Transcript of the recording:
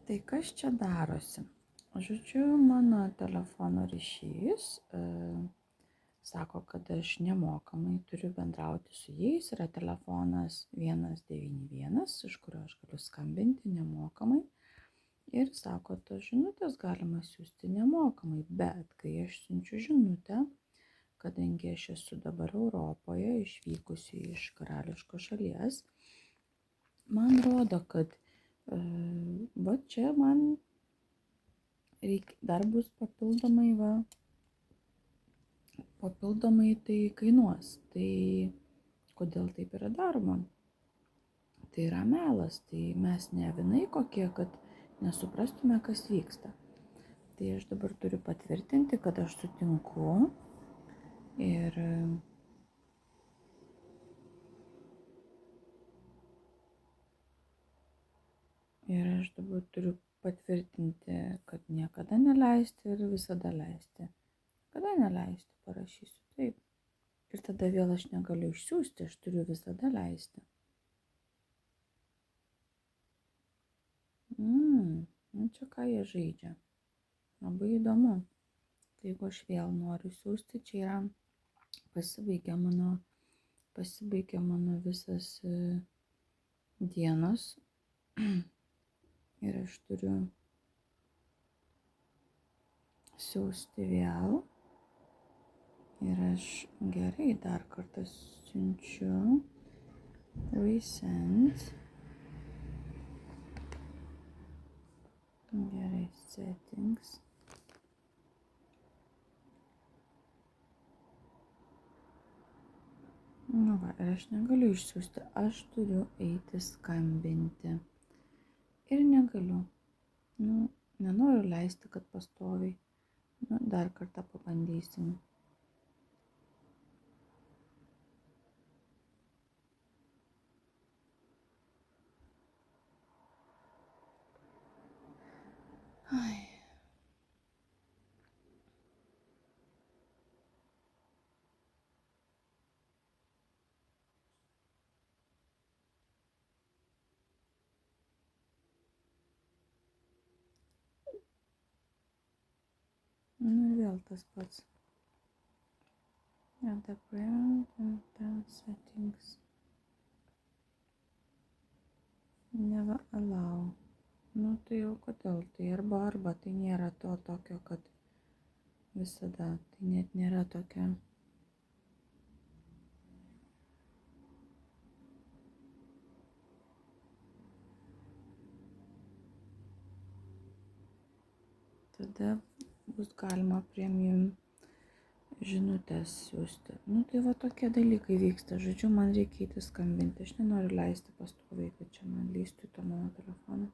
Tai kas čia darosi? Žodžiu, mano telefono ryšys sako, kad aš nemokamai turiu bendrauti su jais. Yra telefonas 191, iš kurio aš galiu skambinti nemokamai. Ir sako, tos žinutės galima siūsti nemokamai. Bet kai aš siunčiu žinutę, kadangi aš esu dabar Europoje, išvykusi iš karališkos šalies, man rodo, kad va čia man dar bus papildomai tai kainuos. Tai kodėl taip yra daroma? Tai yra melas, tai mes ne avinai kokie, kad nesuprastume, kas vyksta. Tai aš dabar turiu patvirtinti, kad aš sutinku ir aš dabar turiu patvirtinti, kad niekada neleisti ir visada leisti. Kada neleisti, parašysiu taip. Ir tada vėl aš negaliu išsiųsti, aš turiu visada leisti. Nu čia ką jie žaidžia. Labai įdomu. Tai jeigu aš vėl noriu siųsti, čia yra pasibaigia mano visas dienos. Ir aš turiu siųsti vėl. Ir aš gerai dar kartą siunčiu. Resend. Gerai, settings. Nu va, ir aš negaliu išsiųsti. Aš turiu eiti skambinti. Ir negaliu. Nenoriu leisti, kad pastoviai. Dar kartą pabandysim. Ai. Ir vėl tas pats. Add the brand and then settings. Never allow. Tai jau kodėl? Tai arba, tai nėra to tokio, kad visada. Tai net nėra tokio. Tada bus galima premium žinutės siųsti. Tai va tokie dalykai vyksta. Žodžiu, man reikia eiti skambinti. Aš nenoriu leisti pastoviai, kad čia man lįstų į to mano telefoną.